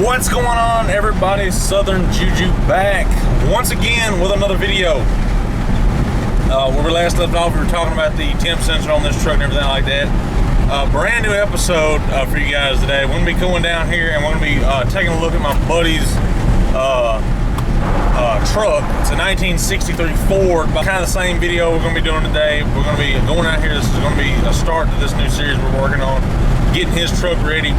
What's going on, everybody? Southern Juju back once again with another video. Where we last left off, we were talking about the temp sensor on this truck and everything like that. Brand new episode for you guys today. We're going to be going down here and we're going to be taking a look at my buddy's truck. It's a 1963 Ford, but kind of the same video we're going to be doing today. We're going to be going out here. This is going to be a start to this new series we're working on, getting his truck ready.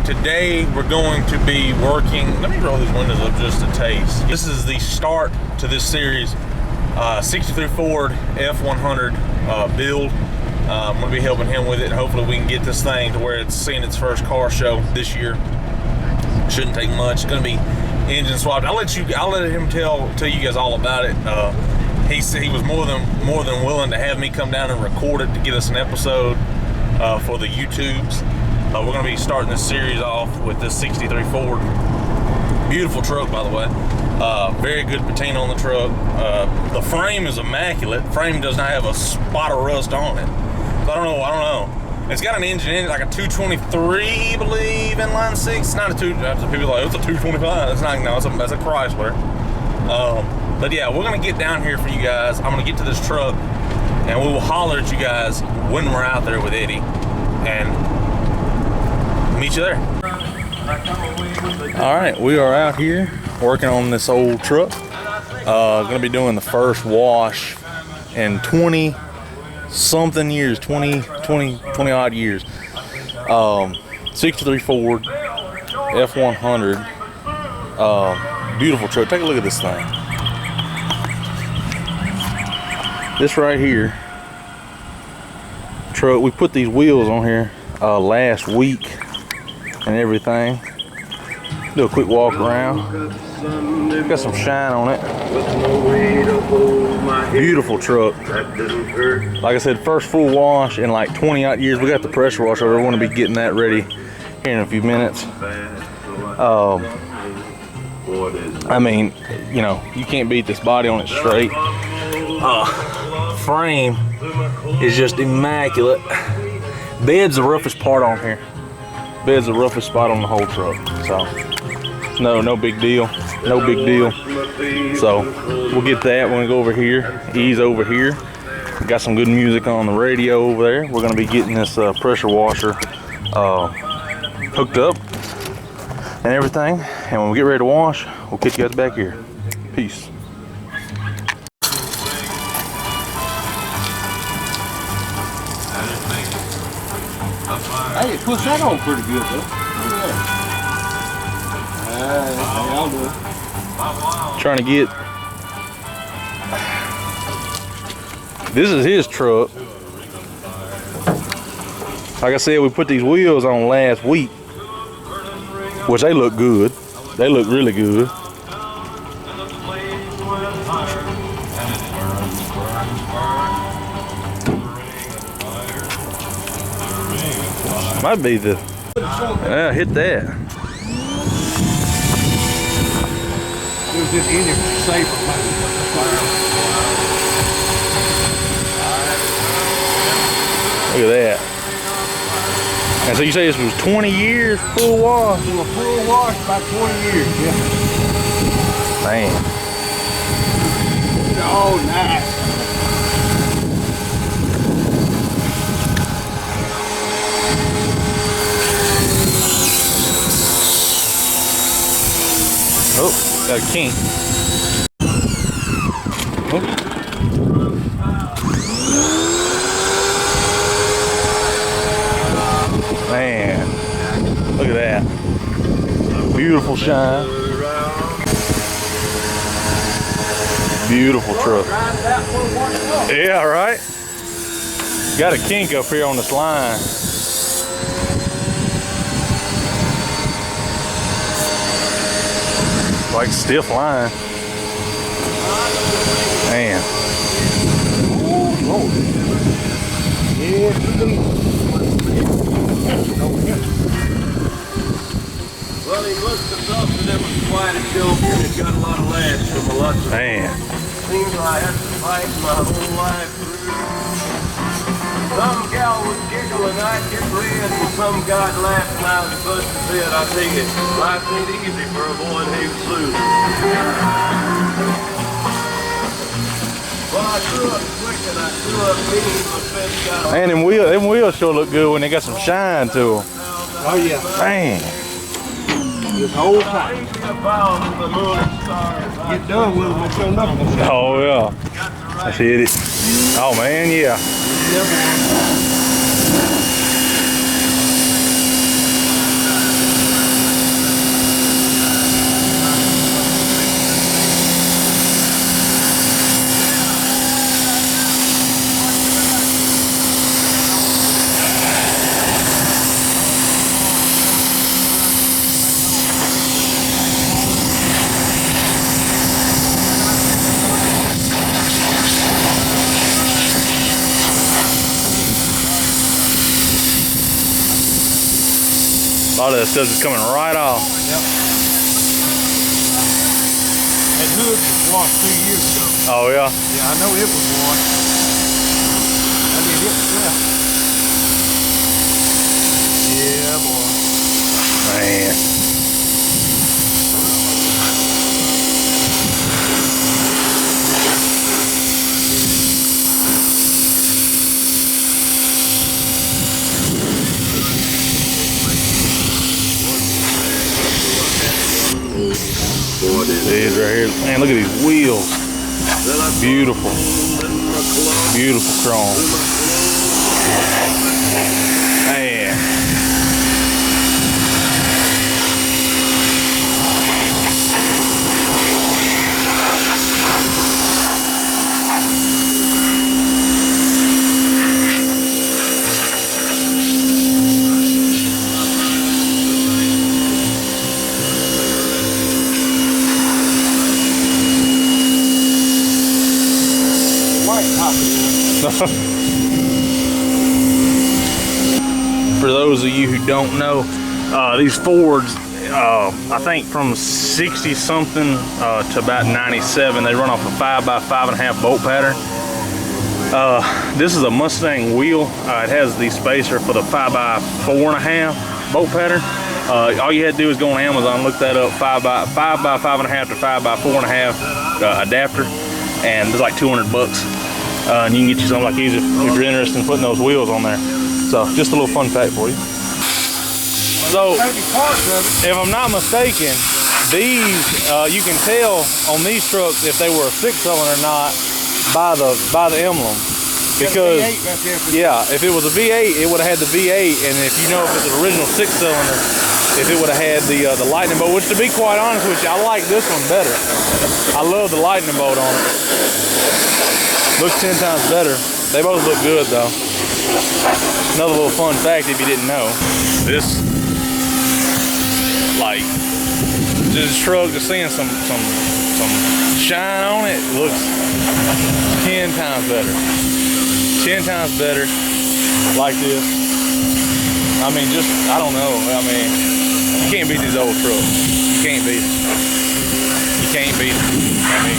Today we're going to be working, let me roll these windows up just a taste. This is the start to this series, 63 Ford F100 build. I'm going to be helping him with it. Hopefully we can get this thing to where it's seeing its first car show this year. Shouldn't take much. It's going to be engine swapped. I'll let him tell you guys all about it. He said he was more than willing to have me come down and record it to get us an episode for the YouTubes. We're going to be starting this series off with this 63 Ford. Beautiful truck, by the way. Very good patina on the truck. The frame is immaculate. Frame does not have a spot of rust on it. So I don't know. It's got an engine in it, like a 223, I believe, inline six. It's not a people are like, it's a 225. It's not. No, that's a Chrysler. But yeah, we're going to get down here for you guys. I'm going to get to this truck, and we will holler at you guys when we're out there with Eddie. And meet you there. All right, we are out here working on this old truck. Gonna be doing the first wash in 20 something years, 20 odd years. 63 Ford F100. Beautiful truck. Take a look at this thing. This right here truck, we put these wheels on here last week and everything. Do a quick walk around. Got some shine on it. Beautiful truck. Like I said, first full wash in like 20 odd years. We got the pressure washer. We're going to be getting that ready here in a few minutes. I mean, you know, you can't beat this body on it straight. Frame is just immaculate. Bed's the roughest part on here. Bed's the roughest spot on the whole truck. So no big deal. No big deal. So we'll get that when we go over here. Ease over here. We got some good music on the radio over there. We're gonna be getting this pressure washer hooked up and everything. And when we get ready to wash, we'll catch you guys back here. Peace. Hey, it puts that on pretty good though. I'll do it. Trying to get. This is his truck. Like I said, we put these wheels on last week, which they look good. They look really good. Might be the, yeah, hit that. It was just engine safer. Look at that. And so you say this was 20 years full wash? It was full wash about 20 years, yeah. Man. Oh, nice. Oh, got a kink. Oh. Man, look at that. Beautiful shine. Beautiful truck. Yeah, right? Got a kink up here on this line. Like stiff line. Man. Oh, Lord. Yeah, well, he must have thought that it was quite a joke and it got a lot of laughs from a lot of Man. things I had to fight my whole life through. Some gal was giggling, I'd get red, and some guy'd laugh and I was busted head. I tell you, life ain't easy for a boy named Sue. Well, I grew up quick and I grew up mean, but then got And them wheels sure look good when they got some shine to them. Oh yeah. Man. This whole time. about the moon and stars. Get done with it, we'll show nothing. Oh yeah. I see it. Oh man, yeah. A lot of that stuff is coming right off. Yep. That hood was washed 2 years ago. Oh yeah. Yeah, I know it was washed. I mean, it myself. Yeah, boy. Man. These right here. Man, look at these wheels. Beautiful. Beautiful chrome. Man. For those of you who don't know, these Fords, I think from 60 something to about 97, they run off a 5x5.5 bolt pattern. This is a Mustang wheel. It has the spacer for the 5x4.5 bolt pattern. All you had to do is go on Amazon, look that up, 5x5.5 to 5x4.5 adapter, and it's like 200 bucks. And you can get you something like these if you're interested in putting those wheels on there. So just a little fun fact for you. So if I'm not mistaken, these you can tell on these trucks if they were a 6-cylinder or not by the emblem. Because yeah, if it was a V8, it would have had the V8, and if you know if it's an original 6-cylinder, if it would have had the lightning bolt. Which, to be quite honest with you, I like this one better. I love the lightning bolt on it. Looks 10 times better. They both look good though. Another little fun fact if you didn't know. This truck, just seeing some shine on it, looks 10 times better. 10 times better. Like this. I mean, just, I don't know. I mean, you can't beat these old trucks. You can't beat them. You can't beat them. I mean,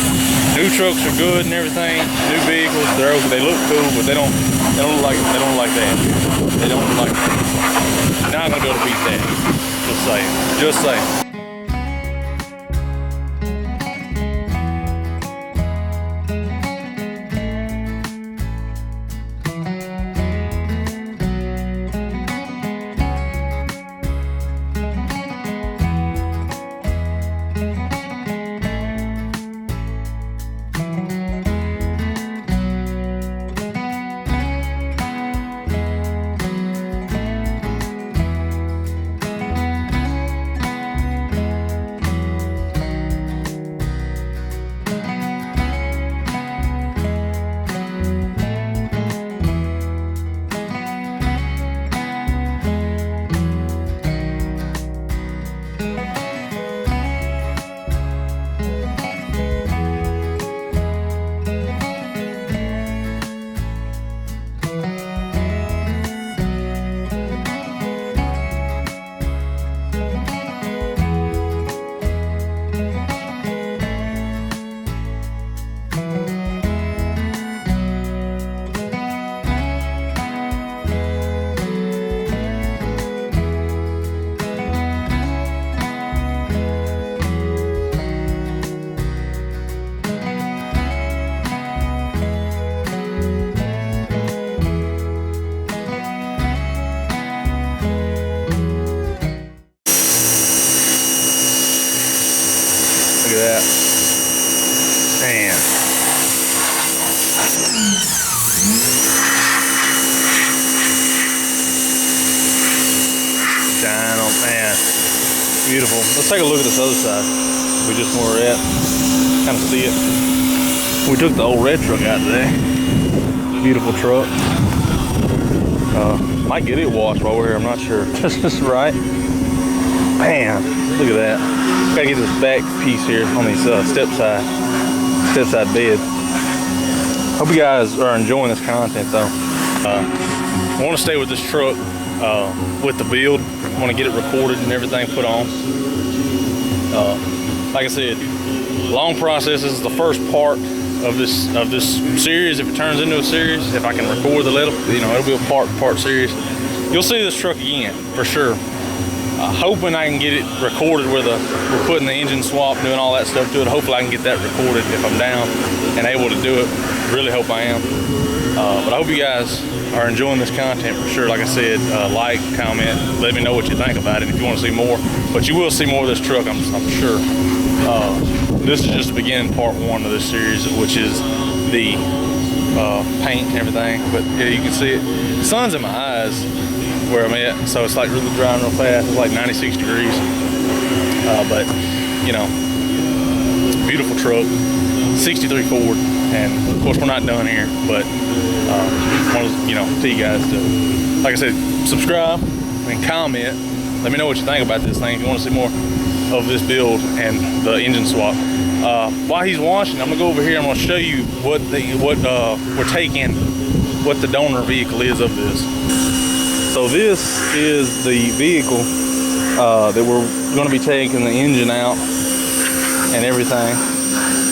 new trucks are good and everything. New vehicles, they look cool, but they don't look like that. They don't look like that. You're not gonna be able to beat that. Just saying. Just saying. at that. Man. Down, man. Beautiful. Let's take a look at this other side. We just where we're at. Kind of see it. We took the old red truck out today. Beautiful truck. Might get it washed while we're here, I'm not sure. This is right. Man, look at that. Gotta get this back piece here on these step side bed. Hope you guys are enjoying this content though. I want to stay with this truck with the build. I want to get it recorded and everything put on. Like I said, long process. This is the first part of this series. If it turns into a series, if I can record the little, it'll be a part series. You'll see this truck again for sure. Hoping I can get it recorded where we're putting the engine swap, doing all that stuff to it. Hopefully I can get that recorded if I'm down and able to do it. Really hope I am. But I hope you guys are enjoying this content for sure. Like I said, like, comment, let me know what you think about it if you want to see more. But you will see more of this truck, I'm sure. This is just the beginning, part 1 of this series, which is the paint and everything. But yeah, you can see it. The sun's in my eyes where I'm at, so it's like really driving real fast. It's like 96 degrees. But beautiful truck, 63 Ford, and of course we're not done here. But want to tell you guys to, like I said, subscribe and comment. Let me know what you think about this thing. If you want to see more of this build and the engine swap. While he's washing, I'm gonna go over here. I'm gonna show you what we're taking, what the donor vehicle is of this. So this is the vehicle that we're gonna be taking the engine out and everything.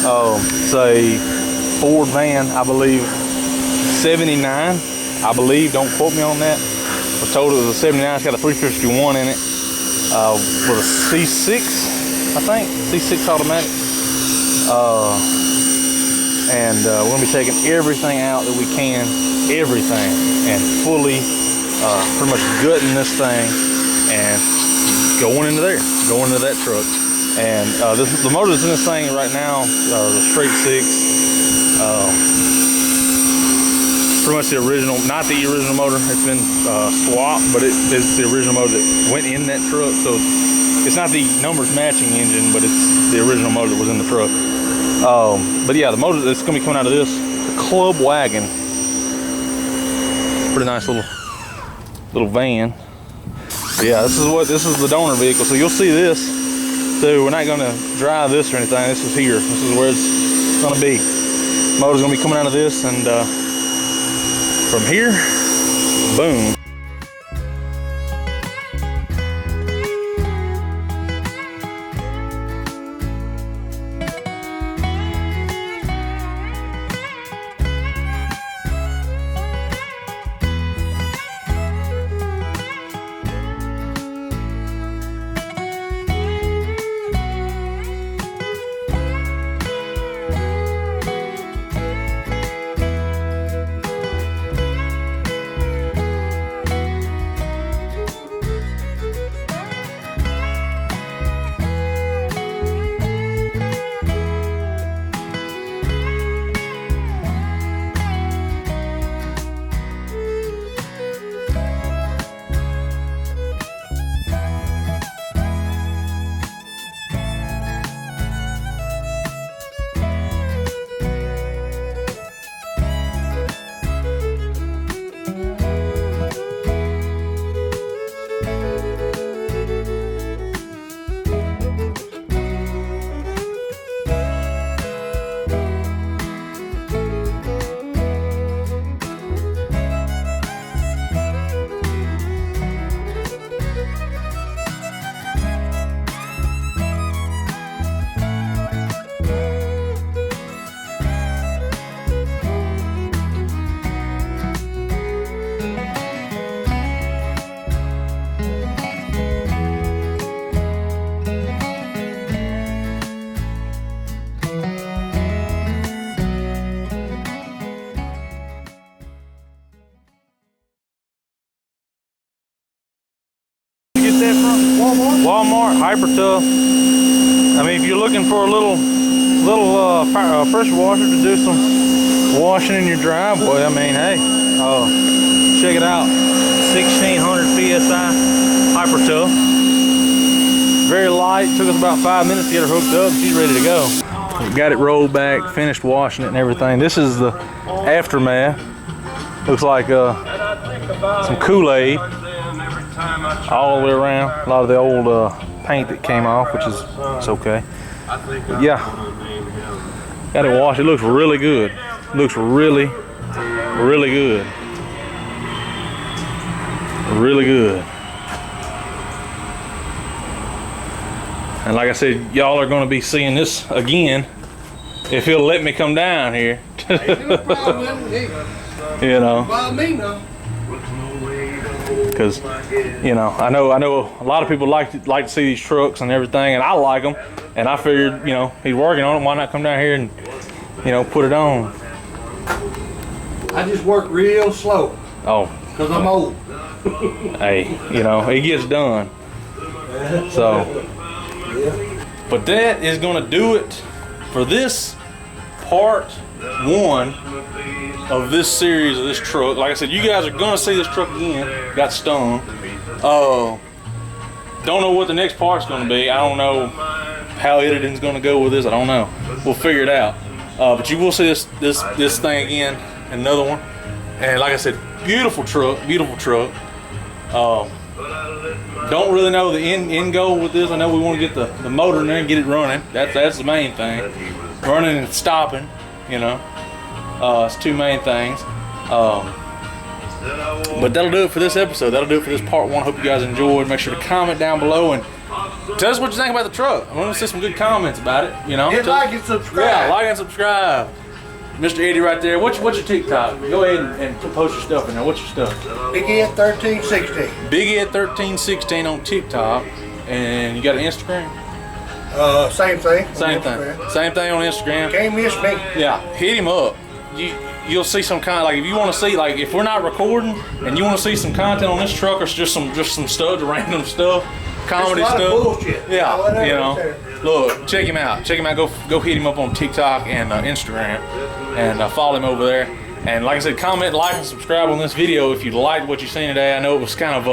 It's a Ford van, I believe, 79. I believe. Don't quote me on that. I was told it was a 79. It's got a 351 in it. With a C6, I think, C6 automatic. We're gonna be taking everything out that we can, everything, and fully, pretty much gutting this thing and going into that truck. And the motor that's in this thing right now, the straight 6. Pretty much the original, not the original motor. It's been swapped, but it's the original motor that went in that truck. So it's not the numbers matching engine, but it's the original motor that was in the truck. But yeah, the motor that's gonna be coming out of this, the Club Wagon. Pretty nice little van. But yeah, this is the donor vehicle. So you'll see this. So we're not gonna drive this or anything. This is here. This is where it's gonna be. Motor's gonna be coming out of this, and from here, boom. Walmart, Hyper Tough. I mean, if you're looking for a little pressure washer to do some washing in your driveway, I mean, hey, check it out. 1600 psi Hyper Tough. Very light. Took us about 5 minutes to get her hooked up. She's ready to go. We got it rolled back, finished washing it and everything. This is the aftermath. Looks like some Kool-Aid all the way around. A lot of the old paint that came off, which is it's okay. But yeah, got it washed. It looks really good. Looks really, really good. Really good. And like I said, y'all are going to be seeing this again if he'll let me come down here. You know, because you know, I know a lot of people like to see these trucks and everything, and I like them. And I figured, you know, he's working on it. Why not come down here and, you know, put it on? I just work real slow. Oh, because I'm old. Hey, you know, it gets done. So, but that is going to do it for this part 1 of this series of this truck. Like I said, you guys are going to see this truck again. Got stung. Don't know what the next part's going to be. I don't know how editing's going to go with this. I don't know. We'll figure it out. But you will see this thing again, another one. And like I said, beautiful truck, beautiful truck. Don't really know the end goal with this. I know we want to get the motor in there and get it running. That's the main thing. Running and stopping, you know. It's 2 main things. But that'll do it for this episode. That'll do it for this part 1. Hope you guys enjoyed. Make sure to comment down below and tell us what you think about the truck. I want to see some good comments about it. You know. Hit like and subscribe. Yeah, like and subscribe. Mr. Eddie right there. What's your TikTok? Go ahead and post your stuff in there. What's your stuff? Big Ed 1316. Big Ed 1316 on TikTok. And you got an Instagram? Same thing. Same thing. Same thing on Instagram. Can't miss me. Yeah, hit him up. You'll see some kind, like if you want to see, like if we're not recording and you want to see some content on this truck or just some stuff, random stuff, comedy stuff. Bullshit. Yeah, you know. Look, check him out. Check him out. Go hit him up on TikTok and Instagram, and follow him over there. And like I said, comment, like, and subscribe on this video if you liked what you've seen today. I know it was kind of,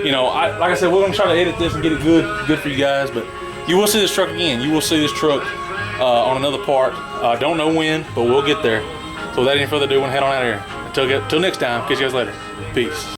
you know, like I said, we're gonna try to edit this and get it good for you guys. But you will see this truck again. You will see this truck on another part. Don't know when, but we'll get there. So without any further ado, we're gonna head on out of here. Until next time, catch you guys later. Peace.